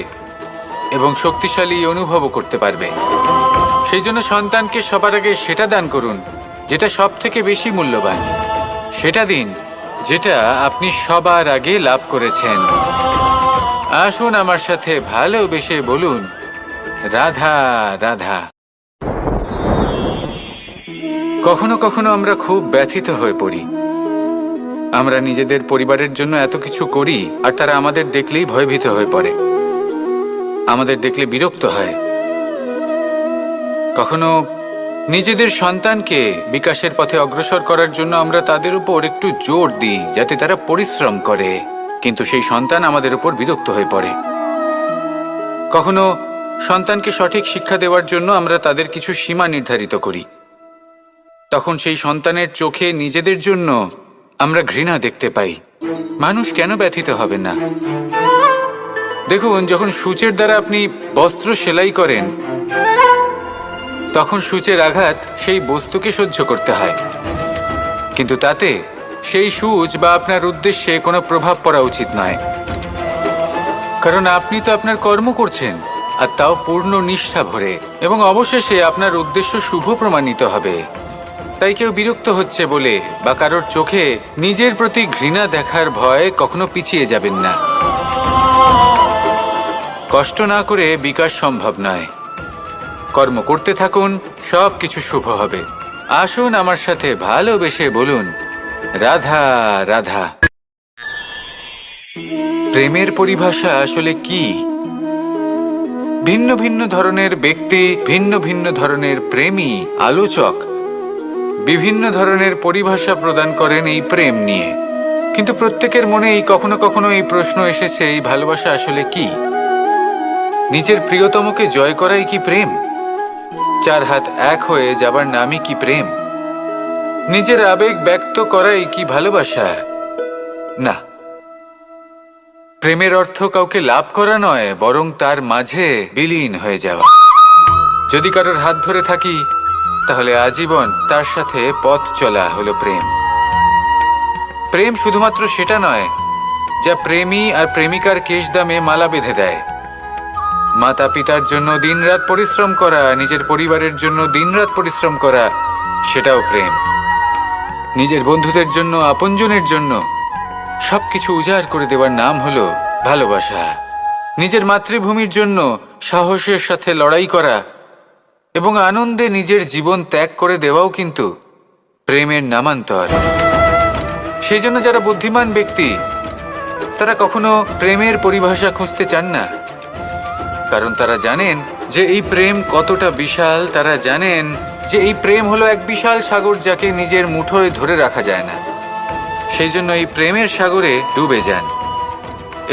এবং শক্তিশালী অনুভবও করতে পারবে। সেই জন্য সন্তানকে সবার আগে সেটা দান করুন যেটা সব থেকে বেশি মূল্যবান। সেটা দিন যেটা আপনি সবার আগে লাভ করেছেন। আসুন আমার সাথে ভালোবেসে বলুন, রাধা রাধা। কখনো কখনো আমরা খুব ব্যথিত হয়ে পড়ি, আমরা নিজেদের পরিবারের জন্য এত কিছু করি আর তারা আমাদের দেখলেই ভয়ভীত হয়ে পড়ে, আমাদের দেখলে বিরক্ত হয়। কখনো নিজেদের সন্তানকে বিকাশের পথে অগ্রসর করার জন্য আমরা তাদের উপর একটু জোর দিই যাতে তারা পরিশ্রম করে, কিন্তু সেই সন্তান আমাদের উপর বিরক্ত হয়ে পড়ে। কখনো সন্তানকে সঠিক শিক্ষা দেওয়ার জন্য আমরা তাদের কিছু সীমা নির্ধারিত করি, তখন সেই সন্তানের চোখে নিজেদের জন্য আমরা ঘৃণা দেখতে পাই। মানুষ কেন ব্যথিত হবে না? দেখুন, যখন সূচের দ্বারা আপনি বস্ত্র সেলাই করেন তখন সূচের আঘাত সেই বস্তুকে সহ্য করতে হয়, কিন্তু তাতে সেই সূচ বা আপনার উদ্দেশ্যে কোনো প্রভাব পড়া উচিত নয়, কারণ আপনি তো আপনার কর্ম করছেন, আর তাও পূর্ণ নিষ্ঠা ভরে, এবং অবশেষে আপনার উদ্দেশ্য শুভ প্রমাণিত হবে। তাই কেউ বিরক্ত হচ্ছে বলে বা কারোর চোখে নিজের প্রতি ঘৃণা দেখার ভয় কখনো পিছিয়ে যাবেন না। কষ্ট না করে বিকাশ সম্ভব নয়। কর্ম করতে থাকুন, সব কিছু শুভ হবে। আসুন আমার সাথে ভালোবেসে বলুন, রাধা রাধা। প্রেমের পরিভাষা আসলে কি? ভিন্ন ভিন্ন ধরনের ব্যক্তি, ভিন্ন ভিন্ন ধরনের প্রেমী, আলোচক বিভিন্ন ধরনের পরিভাষা প্রদান করেন এই প্রেম নিয়ে, কিন্তু প্রত্যেকের মনেই কখনো কখনো এই প্রশ্ন এসেছে, এই ভালোবাসা আসলে কি? নিজের প্রিয়তমকে জয় করাই কি প্রেম? চার হাত এক হয়ে যাবার নামই কি প্রেম? নিজের আবেগ ব্যক্ত করাই কি ভালোবাসা? না, প্রেমের অর্থ কাউকে লাভ করা নয়, বরং তার মাঝে বিলীন হয়ে যাওয়া। যদি কারোর হাত ধরে থাকি তাহলে আজীবন তার সাথে পথ চলা হলো প্রেম। প্রেম শুধুমাত্র সেটা নয় যা প্রেমী আর প্রেমিকার কেশদামে মালা বেঁধে দেয়। মাতা পিতার জন্য দিনরাত পরিশ্রম করা, নিজের পরিবারের জন্য দিনরাত পরিশ্রম করা, সেটাও প্রেম। নিজের বন্ধুদের জন্য, আপনজনের জন্য সবকিছু উজাড় করে দেওয়ার নাম হলো ভালোবাসা। নিজের মাতৃভূমির জন্য সাহসের সাথে লড়াই করা এবং আনন্দে নিজের জীবন ত্যাগ করে দেওয়াও কিন্তু প্রেমের নামান্তর। সেই জন্য যারা বুদ্ধিমান ব্যক্তি তারা কখনো প্রেমের পরিভাষা খুঁজতে চান না, কারণ তারা জানেন যে এই প্রেম কতটা বিশাল। তারা জানেন যে এই প্রেম হলো এক বিশাল সাগর যাকে নিজের মুঠোয় ধরে রাখা যায় না। সেই জন্য এই প্রেমের সাগরে ডুবে যান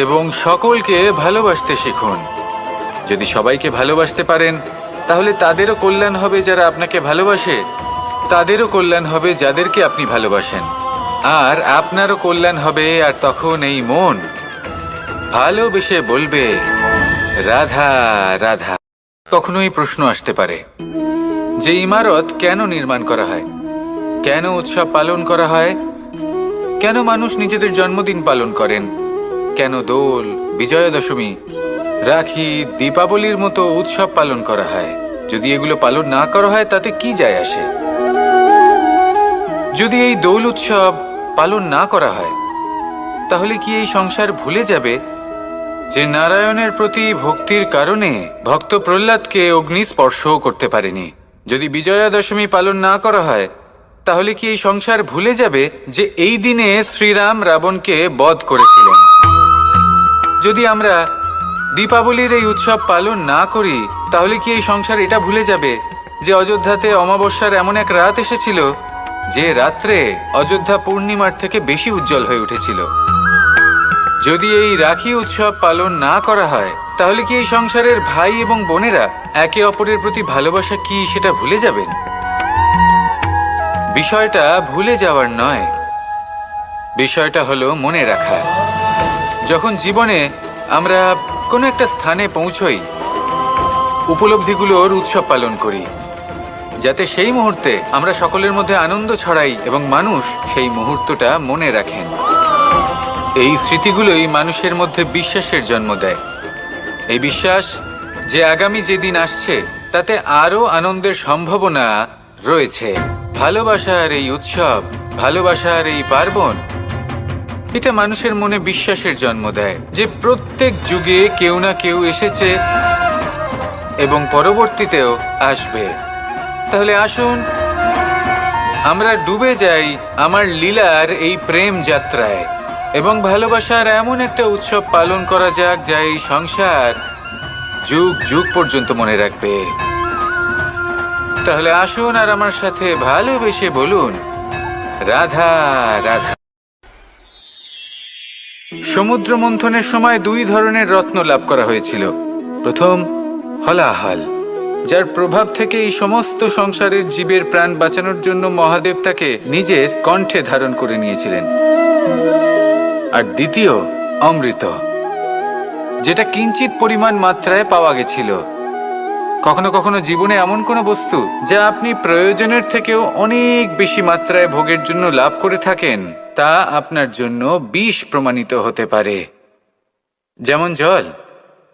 এবং সকলকে ভালোবাসতে শিখুন। যদি সবাইকে ভালোবাসতে পারেন তাহলে তাদেরও কল্যাণ হবে যারা আপনাকে ভালোবাসে, তাদেরও কল্যাণ হবে যাদেরকে আপনি ভালোবাসেন, আর আপনারও কল্যাণ হবে। আর তখন এই মন ভালোবেসে বলবে, রাধা রাধা। কখনো এই প্রশ্ন আসতে পারে যে ইমারত কেন নির্মাণ করা হয়, কেন উৎসব পালন করা হয়, কেন মানুষ নিজেদের জন্মদিন পালন করেন, কেন দোল, বিজয়া দশমী, রাখি, দীপাবলির মতো উৎসব পালন করা হয়? যদি এগুলো পালন না করা হয় তাতে কি যায় আসে? যদি এই দোল উৎসব পালন না করা হয় তাহলে কি এই সংসার ভুলে যাবে যে নারায়ণের প্রতি ভক্তির কারণে ভক্ত প্রহ্লাদকে অগ্নি স্পর্শও করতে পারেনি? যদি বিজয়া দশমী পালন না করা হয় তাহলে কি এই সংসার ভুলে যাবে যে এই দিনে শ্রীরাম রাবণকে বধ করেছিলেন? যদি আমরা দীপাবলির এই উৎসব পালন না করি তাহলে কি এই সংসার এটা ভুলে যাবে যে অযোধ্যাতে অমাবস্যার এমন এক রাত এসেছিল যে রাত্রে অযোধ্যা পূর্ণিমার থেকে বেশি উজ্জ্বল হয়ে উঠেছিল? যদি এই রাখি উৎসব পালন না করা হয় তাহলে কি এই সংসারের ভাই এবং বোনেরা একে অপরের প্রতি ভালোবাসা কি সেটা ভুলে যাবেন? বিষয়টা ভুলে যাওয়ার নয়, বিষয়টা হলো মনে রাখার। যখন জীবনে আমরা কোনো একটা স্থানে পৌঁছই, উপলব্ধিগুলোর উৎসব পালন করি, যাতে সেই মুহূর্তে আমরা সকলের মধ্যে আনন্দ ছড়াই এবং মানুষ সেই মুহূর্তটা মনে রাখেন। এই স্মৃতিগুলোই মানুষের মধ্যে বিশ্বাসের জন্ম দেয়। এই বিশ্বাস যে আগামী যেদিন আসছে তাতে আরও আনন্দের সম্ভাবনা রয়েছে। ভালোবাসার এই উৎসব, ভালোবাসার এই পার্বণ, এটা মানুষের মনে বিশ্বাসের জন্ম দেয় যে প্রত্যেক যুগে কেউ না কেউ এসেছে এবং পরবর্তীতেও আসবে। তাহলে আসুন আমরা ডুবে যাই আমার লীলার এই প্রেম যাত্রায় এবং ভালোবাসার এমন একটা উৎসব পালন করা যাক যা এই সংসার যুগ যুগ পর্যন্ত মনে রাখবে। তাহলে আসুন আর আমার সাথে ভালোবেসে বলুন, রাধা রাধা। সমুদ্র মন্থনের সময় দুই ধরনের রত্ন লাভ করা হয়েছিল। প্রথম হলাহল, যার প্রভাব থেকে এই সমস্ত সংসারের জীবের প্রাণ বাঁচানোর জন্য মহাদেব তাকে নিজের কণ্ঠে ধারণ করে নিয়েছিলেন। আর দ্বিতীয় অমৃত, যেটা কিঞ্চিত পরিমাণ মাত্রায় পাওয়া গেছিল। কখনো কখনো জীবনে এমন কোনো বস্তু যা আপনি প্রয়োজনের থেকেও অনেক বেশি মাত্রায় ভোগের জন্য লাভ করে থাকেন, তা আপনার জন্য বিষ প্রমাণিত হতে পারে। যেমন জল,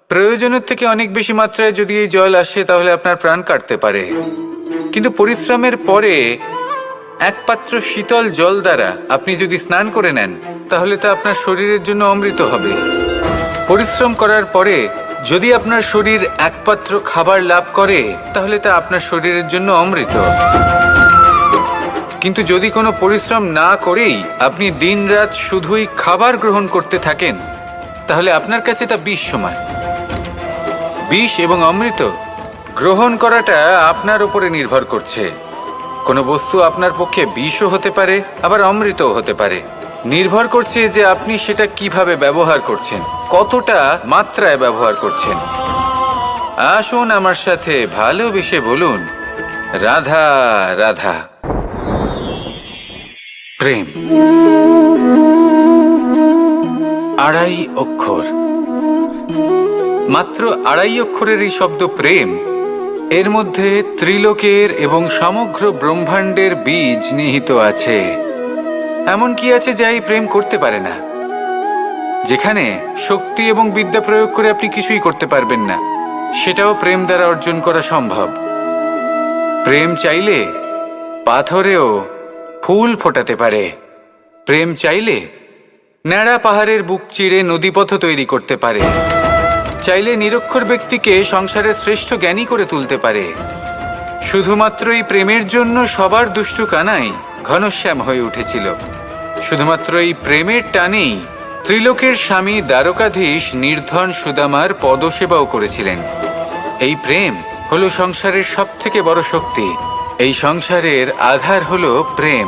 প্রয়োজনের থেকে অনেক বেশি মাত্রায় যদি এই জল আসে তাহলে আপনার প্রাণ কাটতে পারে। কিন্তু পরিশ্রমের পরে এক পাত্র শীতল জল দ্বারা আপনি যদি স্নান করে নেন তাহলে তা আপনার শরীরের জন্য অমৃত হবে। পরিশ্রম করার পরে যদি আপনার শরীর এক পাত্র খাবার লাভ করে তাহলে তা আপনার শরীরের জন্য অমৃত। কিন্তু যদি কোনো পরিশ্রম না করেই আপনি দিনরাত শুধুই খাবার গ্রহণ করতে থাকেন তাহলে আপনার কাছে তা বিষ সমান। বিষ এবং অমৃত গ্রহণ করাটা আপনার উপরে নির্ভর করছে। কোনো বস্তু আপনার পক্ষে বিষও হতে পারে, আবার অমৃতও হতে পারে। নির্ভর করছে যে আপনি সেটা কিভাবে ব্যবহার করছেন, কতটা মাত্রায় ব্যবহার করছেন। আসুন আমার সাথে ভালোবেসে বলুন, রাধা রাধা। প্রেম আড়াই অক্ষর, মাত্র আড়াই অক্ষরের এই শব্দ প্রেম, এর মধ্যে ত্রিলোকের এবং সমগ্র ব্রহ্মাণ্ডের বীজ নিহিত আছে। এমন কি আছে যা এই প্রেম করতে পারে না? যেখানে শক্তি এবং বিদ্যা প্রয়োগ করে আপনি কিছুই করতে পারবেন না, সেটাও প্রেম দ্বারা অর্জন করা সম্ভব। প্রেম চাইলে পাথরেও ফুল ফোটাতে পারে। প্রেম চাইলে ন্যাড়া পাহাড়ের বুক চিরে নদীপথ তৈরি করতে পারে। চাইলে নিরক্ষর ব্যক্তিকে সংসারের শ্রেষ্ঠ জ্ঞানী করে তুলতে পারে। শুধুমাত্র এই প্রেমের জন্য সবার দুষ্টু কানাই ঘনশ্যাম হয়ে উঠেছিল। শুধুমাত্র এই প্রেমের টানেই ত্রিলোকের স্বামী দ্বারকাধীশ নির্ধন সুদামার পদসেবাও করেছিলেন। এই প্রেম হলো সংসারের সবথেকে বড় শক্তি। এই সংসারের আধার হলো প্রেম।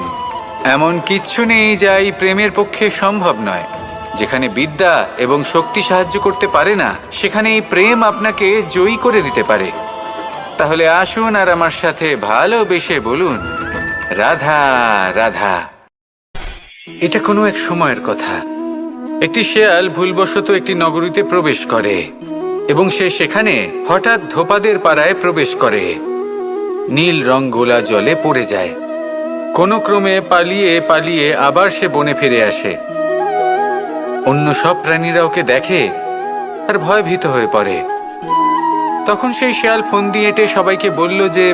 এমন কিচ্ছু নেই যা এই প্রেমের পক্ষে সম্ভব নয়। যেখানে বিদ্যা এবং শক্তি সাহায্য করতে পারে না, সেখানে এই প্রেম আপনাকে জয়ী করে দিতে পারে। তাহলে আসুন আর আমার সাথে ভালোবেসে বলুন, রাধা রাধা। এটা কোনো এক সময়ের কথা। একটি শেয়াল ভুলবশত একটি নগরীতে প্রবেশ করে এবং সে সেখানে হঠাৎ ধোপাদের পাড়ায় প্রবেশ করে। নীল রং গোলা জলে পড়ে যায়। কোনো ক্রমে পালিয়ে পালিয়ে আবার সে বনে ফিরে আসে। অন্য সব প্রাণীরা ওকে দেখে আর ভয়ভীত হয়ে পড়ে। তখন সেই শেয়াল ফোন দিয়ে এঁটে সবাইকে বলল যে,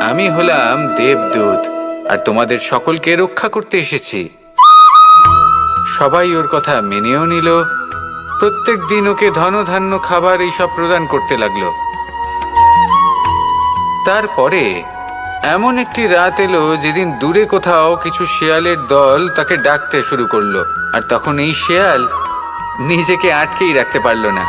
আমি হলাম দেবদূত আর তোমাদের সকলকে রক্ষা করতে এসেছি। সবাই ওর কথা মেনেও নিল। প্রত্যেক দিন ওকে ধনধান্য খাবার এইসব প্রদান করতে লাগলো। তারপরে এমন একটি রাত এলো যেদিন দূরে কোথাও কিছু শেয়ালের দল তাকে ডাকতে শুরু করলো। আর তখন এই শেয়াল নিজেকে আটকেই রাখতে পারল না।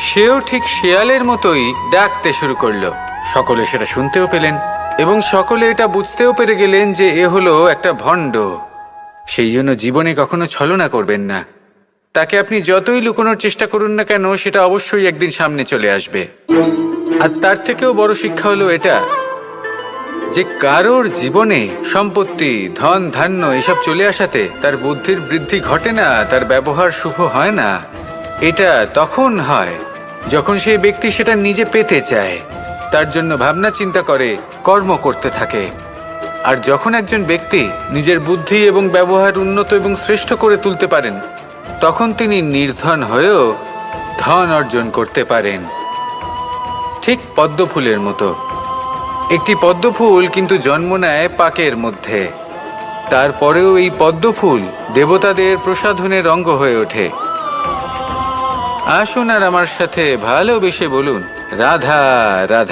সেও ঠিক শেয়ালের মতোই ডাকতে শুরু করলো। সকলে সেটা শুনতেও পেলেন এবং সকলে এটা বুঝতেও পেরে গেলেন যে এ হলো একটা ভণ্ড। সেই জন্য জীবনে কখনো ছলনা করবেন না। তাকে আপনি যতই লুকোনোর চেষ্টা করুন না কেন, সেটা অবশ্যই একদিন সামনে চলে আসবে। আর তার থেকেও বড় শিক্ষা হলো এটা যে কারোর জীবনে সম্পত্তি, ধন ধান্য এসব চলে আসাতে তার বুদ্ধির বৃদ্ধি ঘটে না, তার ব্যবহার শুভ হয় না। এটা তখন হয় যখন সেই ব্যক্তি সেটা নিজে পেতে চায়, তার জন্য ভাবনা চিন্তা করে, কর্ম করতে থাকে। আর যখন একজন ব্যক্তি নিজের বুদ্ধি এবং ব্যবহার উন্নত এবং শ্রেষ্ঠ করে তুলতে পারেন, তখন তিনি নির্ধন হয়েও ধন অর্জন করতে পারেন। ঠিক পদ্মফুলের মতো। একটি পদ্মফুল কিন্তু জন্ম নেয় পাকের মধ্যে। তারপরেও এই পদ্মফুল দেবতাদের প্রসাধনের অঙ্গ হয়ে ওঠে। আসুন আর আমার সাথে ভালোবেসে বলুন, রাধা রাধা।